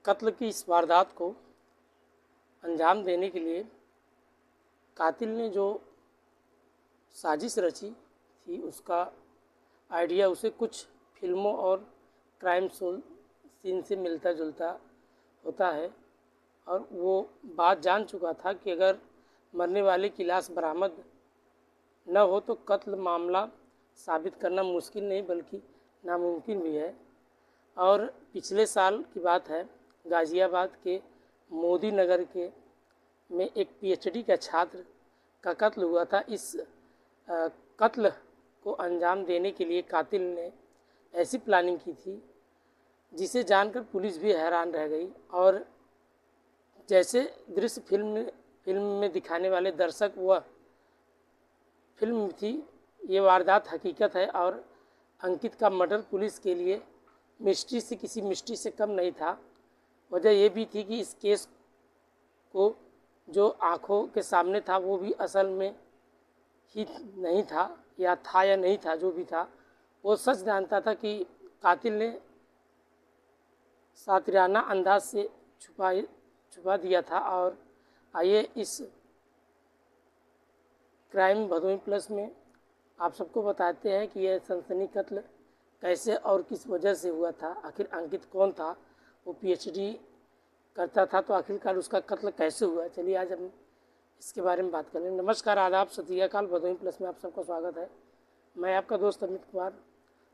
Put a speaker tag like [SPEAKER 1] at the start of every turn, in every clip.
[SPEAKER 1] कत्ल की इस वारदात को अंजाम देने के लिए कातिल ने जो साजिश रची थी उसका आइडिया उसे कुछ फिल्मों और क्राइम सीन से मिलता जुलता होता है और वो बात जान चुका था कि अगर मरने वाले की लाश बरामद न हो तो कत्ल मामला साबित करना मुश्किल नहीं बल्कि नामुमकिन भी है। और पिछले साल की बात है, गाज़ियाबाद के मोदी नगर के में एक पीएचडी का छात्र का कत्ल हुआ था। इस कत्ल को अंजाम देने के लिए कातिल ने ऐसी प्लानिंग की थी जिसे जानकर पुलिस भी हैरान रह गई। और जैसे दृश्य फिल्म में दिखाने वाले दर्शक वह फिल्म थी, ये वारदात हकीकत है। और अंकित का मर्डर पुलिस के लिए किसी मिस्ट्री से कम नहीं था। वजह यह भी थी कि इस केस को जो आंखों के सामने था वो भी असल में ही नहीं था या नहीं था, जो भी था वो सच जानता था कि कातिल ने सातिराना अंदाज से छुपा दिया था। और आइए इस क्राइम भदोही प्लस में आप सबको बताते हैं कि यह सनसनी कत्ल कैसे और किस वजह से हुआ था। आखिर अंकित कौन था, वो पीएचडी करता था, तो आखिरकार उसका कत्ल कैसे हुआ। चलिए आज हम इसके बारे में बात करें। नमस्कार, आदाब, सत श्री अकाल। भदोही प्लस में आप सबका स्वागत है। मैं आपका दोस्त अमित कुमार।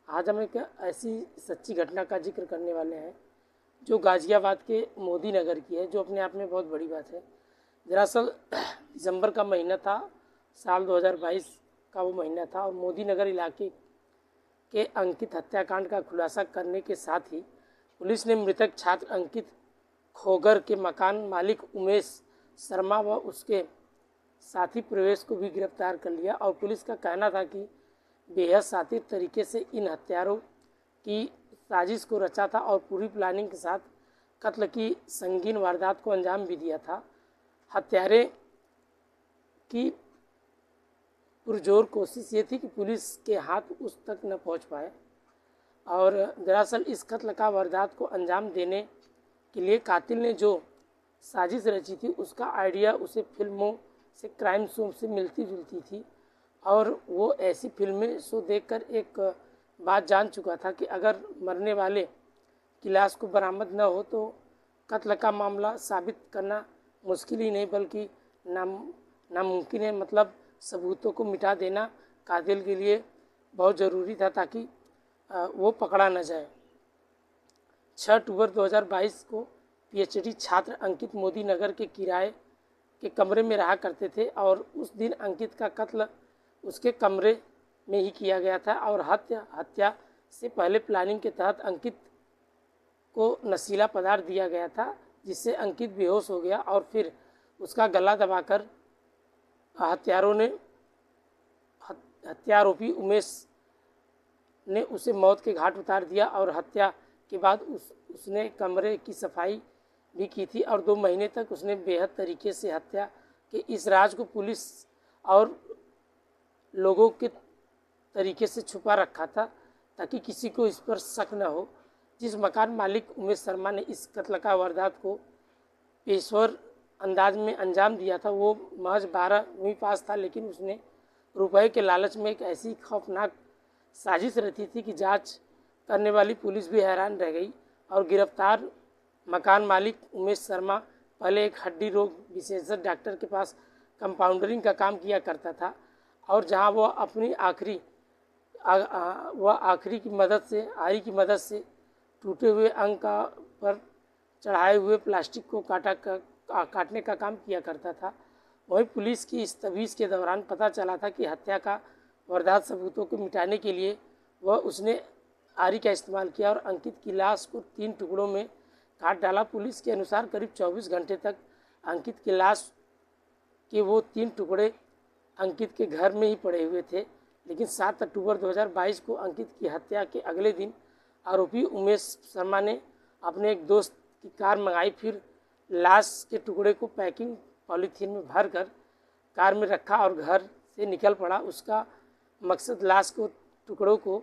[SPEAKER 1] आज हम एक ऐसी सच्ची घटना का जिक्र करने वाले हैं जो गाज़ियाबाद के मोदी नगर की है, जो अपने आप में बहुत बड़ी बात है। दरअसल दिसंबर का महीना था, साल 2022 का वो महीना था और मोदी नगर इलाके के अंकित हत्याकांड का खुलासा करने के साथ ही पुलिस ने मृतक छात्र अंकित खोगर के मकान मालिक उमेश शर्मा व उसके साथी प्रवेश को भी गिरफ्तार कर लिया। और पुलिस का कहना था कि बेहद शातिर तरीके से इन हत्यारों की साजिश को रचा था और पूरी प्लानिंग के साथ कत्ल की संगीन वारदात को अंजाम भी दिया था। हत्यारे की पुरजोर कोशिश ये थी कि पुलिस के हाथ उस तक न पहुंच पाए। और दरअसल इस कत्ल का वारदात को अंजाम देने के लिए कातिल ने जो साजिश रची थी उसका आइडिया उसे फिल्मों से, क्राइम शो से मिलती जुलती थी। और वो ऐसी फिल्में शो देखकर एक बात जान चुका था कि अगर मरने वाले की लाश को बरामद न हो तो कत्ल का मामला साबित करना मुश्किल ही नहीं बल्कि नामुमकिन है। मतलब सबूतों को मिटा देना कातिल के लिए बहुत ज़रूरी था ताकि वो पकड़ा न जाए। 6 अक्टूबर 2022 को पीएचडी छात्र अंकित मोदी नगर के किराए के कमरे में रहा करते थे और उस दिन अंकित का कत्ल उसके कमरे में ही किया गया था। और हत्या से पहले प्लानिंग के तहत अंकित को नशीला पदार्थ दिया गया था जिससे अंकित बेहोश हो गया और फिर उसका गला दबाकर हत्यारोपी उमेश ने उसे मौत के घाट उतार दिया। और हत्या के बाद उसने कमरे की सफाई भी की थी और 2 महीने तक उसने बेहद तरीके से हत्या के इस राज को पुलिस और लोगों के तरीके से छुपा रखा था ताकि किसी को इस पर शक न हो। जिस मकान मालिक उमेश शर्मा ने इस कत्ल का वारदात को पेशेवर अंदाज में अंजाम दिया था वो महज 12वीं पास था, लेकिन उसने रुपए के लालच में एक ऐसी खौफनाक साजिश रची थी कि जांच करने वाली पुलिस भी हैरान रह गई। और गिरफ्तार मकान मालिक उमेश शर्मा पहले एक हड्डी रोग विशेषज्ञ डॉक्टर के पास कंपाउंडरिंग का काम किया करता था और जहां वो अपनी आखिरी की मदद से टूटे हुए अंग पर चढ़ाए हुए प्लास्टिक को काटने का काम किया करता था। वहीं पुलिस की इस तफ्तीश के दौरान पता चला था कि हत्या का वारदात सबूतों को मिटाने के लिए उसने आरी का इस्तेमाल किया और अंकित की लाश को 3 टुकड़ों में काट डाला। पुलिस के अनुसार करीब 24 घंटे तक अंकित की लाश के वो 3 टुकड़े अंकित के घर में ही पड़े हुए थे, लेकिन 7 अक्टूबर 2022 को अंकित की हत्या के अगले दिन आरोपी उमेश शर्मा ने अपने एक दोस्त की कार मंगाई, फिर लाश के टुकड़े को पैकिंग पॉलीथीन में भरकर कार में रखा और घर से निकल पड़ा। उसका मकसद लाश को टुकड़ों को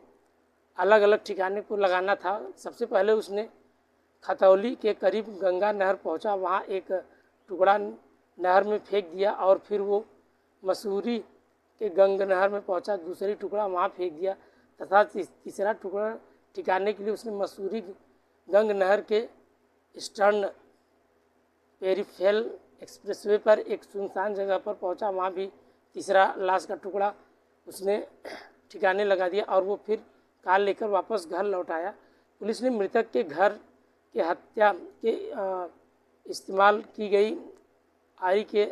[SPEAKER 1] अलग अलग ठिकाने को लगाना था। सबसे पहले उसने खतौली के करीब गंगा नहर पहुंचा, वहां एक टुकड़ा नहर में फेंक दिया और फिर वो मसूरी के गंगा नहर में पहुंचा, दूसरी टुकड़ा वहां फेंक दिया तथा तीसरा टुकड़ा ठिकाने के लिए उसने मसूरी गंग नहर के ईस्टर्न पेरीफेरल एक्सप्रेसवे पर एक सुनसान जगह पर पहुंचा, वहां भी तीसरा लाश का टुकड़ा उसने ठिकाने लगा दिया और वो फिर कार लेकर वापस घर लौट आया। पुलिस ने मृतक के घर के हत्या के इस्तेमाल की गई आरी के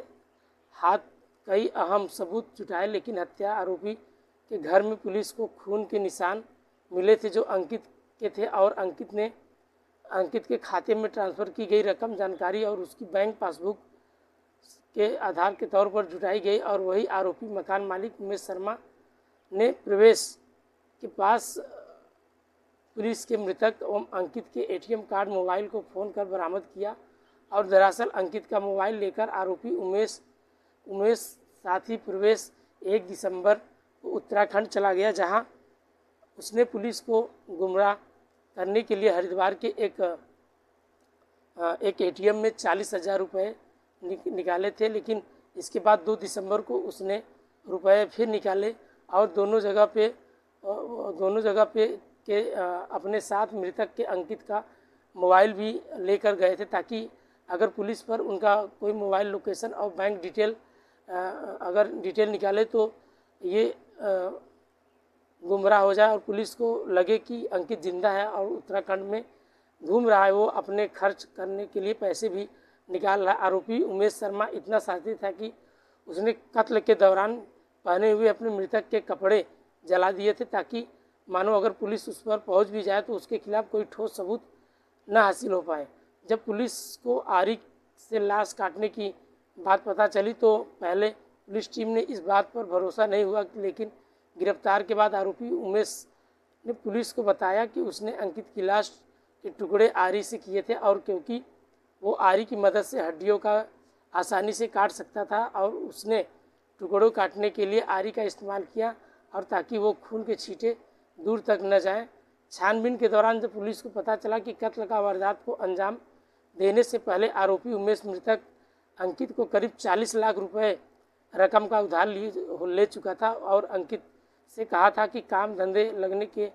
[SPEAKER 1] हाथ कई अहम सबूत जुटाए, लेकिन हत्या आरोपी के घर में पुलिस को खून के निशान मिले थे जो अंकित के थे और अंकित के खाते में ट्रांसफ़र की गई रकम जानकारी और उसकी बैंक पासबुक के आधार के तौर पर जुटाई गई और वही आरोपी मकान मालिक उमेश शर्मा ने प्रवेश के पास पुलिस के मृतक एवं अंकित के एटीएम कार्ड मोबाइल को फ़ोन कर बरामद किया और दरअसल अंकित का मोबाइल लेकर आरोपी उमेश साथी प्रवेश 1 दिसंबर को उत्तराखंड चला गया, जहां उसने पुलिस को गुमराह करने के लिए हरिद्वार के एक एटीएम में 40,000 रुपये निकाले थे, लेकिन इसके बाद 2 दिसंबर को उसने रुपये फिर निकाले और दोनों जगह पे अपने साथ मृतक के अंकित का मोबाइल भी लेकर गए थे, ताकि अगर पुलिस पर उनका कोई मोबाइल लोकेशन और बैंक डिटेल अगर डिटेल निकाले तो ये गुमराह हो जाए और पुलिस को लगे कि अंकित जिंदा है और उत्तराखंड में घूम रहा है, वो अपने खर्च करने के लिए पैसे भी निकाल रहा है। आरोपी उमेश शर्मा इतना साथी था कि उसने कत्ल के दौरान पहने हुए अपने मृतक के कपड़े जला दिए थे, ताकि मानो अगर पुलिस उस पर पहुंच भी जाए तो उसके खिलाफ कोई ठोस सबूत न हासिल हो पाए। जब पुलिस को आरी से लाश काटने की बात पता चली तो पहले पुलिस टीम ने इस बात पर भरोसा नहीं हुआ, लेकिन गिरफ्तार के बाद आरोपी उमेश ने पुलिस को बताया कि उसने अंकित की लाश के टुकड़े आरी से किए थे और क्योंकि वो आरी की मदद से हड्डियों का आसानी से काट सकता था और उसने टुकड़ों काटने के लिए आरी का इस्तेमाल किया और ताकि वो खून के छींटे दूर तक न जाएं। छानबीन के दौरान जब पुलिस को पता चला कि कत्ल का वारदात को अंजाम देने से पहले आरोपी उमेश मृतक अंकित को करीब 40 लाख रुपए रकम का उधार ले चुका था और अंकित से कहा था कि काम धंधे लगने के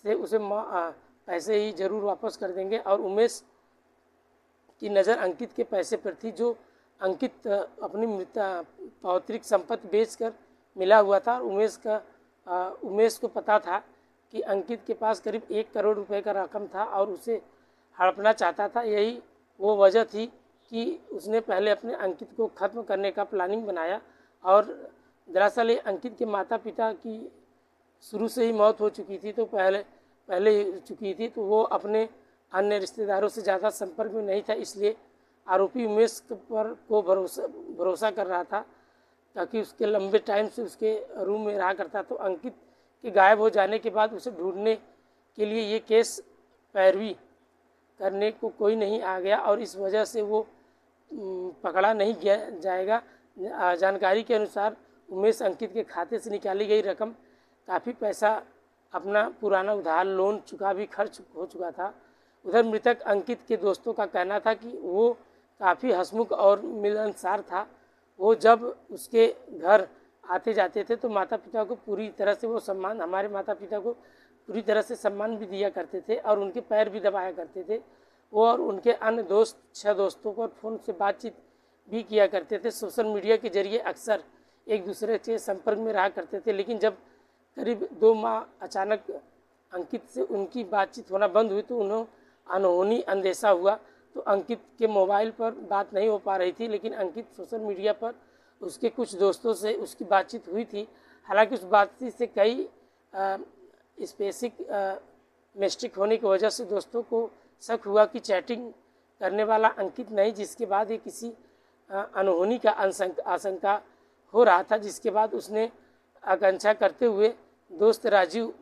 [SPEAKER 1] से उसे पैसे ही जरूर वापस कर देंगे, और उमेश की नज़र अंकित के पैसे पर थी जो अंकित अपनी पौतृक संपत्ति बेचकर मिला हुआ था। उमेश को पता था कि अंकित के पास करीब 1 करोड़ रुपए का रकम था और उसे हड़पना चाहता था। यही वो वजह थी कि उसने पहले अपने अंकित को ख़त्म करने का प्लानिंग बनाया और दरअसल ये अंकित के माता पिता की शुरू से ही मौत हो चुकी थी, तो पहले ही चुकी थी, तो वो अपने अन्य रिश्तेदारों से ज़्यादा संपर्क में नहीं था, इसलिए आरोपी उमेश पर को भरोसा कर रहा था ताकि उसके लंबे टाइम से उसके रूम में रहा करता। तो अंकित के गायब हो जाने के बाद उसे ढूंढने के लिए ये केस पैरवी करने को कोई नहीं आ गया और इस वजह से वो पकड़ा नहीं जाएगा। जानकारी के अनुसार उमेश अंकित के खाते से निकाली गई रकम काफ़ी पैसा अपना पुराना उधार लोन चुका भी खर्च हो चुका था। उधर मृतक अंकित के दोस्तों का कहना था कि वो काफ़ी हंसमुख और मिलनसार था। वो जब उसके घर आते जाते थे तो माता पिता को पूरी तरह से वो सम्मान हमारे माता पिता को पूरी तरह से सम्मान भी दिया करते थे और उनके पैर भी दबाया करते थे। वो और उनके अन्य दोस्त 6 दोस्तों पर फ़ोन से बातचीत भी किया करते थे। सोशल मीडिया के जरिए अक्सर एक दूसरे से संपर्क में रहा करते थे, लेकिन जब करीब 2 माह अचानक अंकित से उनकी बातचीत होना बंद हुई तो उन्हें अनहोनी अंदेशा हुआ। तो अंकित के मोबाइल पर बात नहीं हो पा रही थी, लेकिन अंकित सोशल मीडिया पर उसके कुछ दोस्तों से उसकी बातचीत हुई थी। हालांकि उस बातचीत से कई मिस्टेक होने की वजह से दोस्तों को शक हुआ कि चैटिंग करने वाला अंकित नहीं, जिसके बाद ये किसी अनहोनी का आशंका हो रहा था, जिसके बाद उसने आकांक्षा करते हुए दोस्त राजीव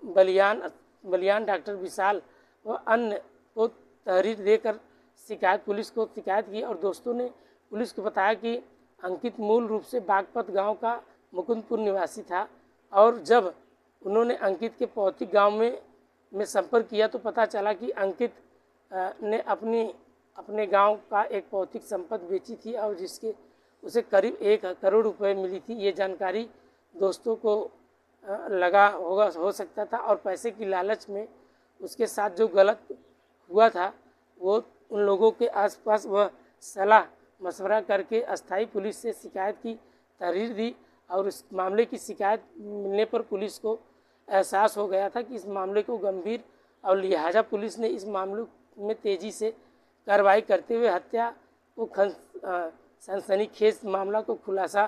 [SPEAKER 1] बलियान, डॉक्टर विशाल व अन्य को तहरीर देकर पुलिस को शिकायत की और दोस्तों ने पुलिस को बताया कि अंकित मूल रूप से बागपत गांव का मुकुंदपुर निवासी था और जब उन्होंने अंकित के पौतिक गांव में संपर्क किया तो पता चला कि अंकित ने अपने गांव का एक भौतिक संपत्ति बेची थी और जिसके उसे करीब 1 करोड़ रुपए मिली थी। ये जानकारी दोस्तों को लगा होगा हो सकता था और पैसे की लालच में उसके साथ जो गलत हुआ था वो उन लोगों के आसपास वह सलाह मशवरा करके अस्थाई पुलिस से शिकायत की तहरीर दी और इस मामले की शिकायत मिलने पर पुलिस को एहसास हो गया था कि इस मामले को गंभीर और लिहाजा पुलिस ने इस मामले में तेज़ी से कार्रवाई करते हुए हत्या को सनसनीखेज मामला को खुलासा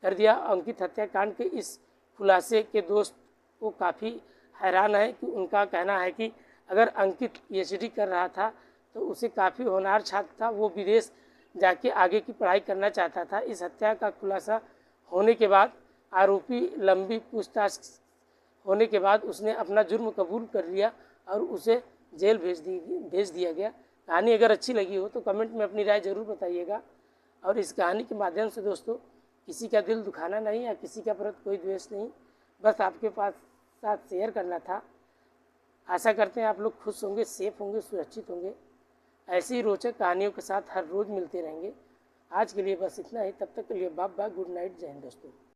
[SPEAKER 1] कर दिया। अंकित हत्याकांड के इस खुलासे के दोस्त को काफ़ी हैरान है कि उनका कहना है कि अगर अंकित पीएचडी कर रहा था तो उसे काफ़ी होनहार छात्र था, वो विदेश जाके आगे की पढ़ाई करना चाहता था। इस हत्या का खुलासा होने के बाद आरोपी लंबी पूछताछ होने के बाद उसने अपना जुर्म कबूल कर लिया और उसे जेल भेज दिया गया। कहानी अगर अच्छी लगी हो तो कमेंट में अपनी राय ज़रूर बताइएगा और इस कहानी के माध्यम से दोस्तों किसी का दिल दुखाना नहीं या किसी का प्रति कोई द्वेष नहीं, बस आपके पास साथ शेयर करना था। आशा करते हैं आप लोग खुश होंगे, सेफ होंगे, सुरक्षित होंगे। ऐसी ही रोचक कहानियों के साथ हर रोज़ मिलते रहेंगे। आज के लिए बस इतना ही, तब तक के लिए बाय बाय, गुड नाइट, जय हिंद दोस्तों।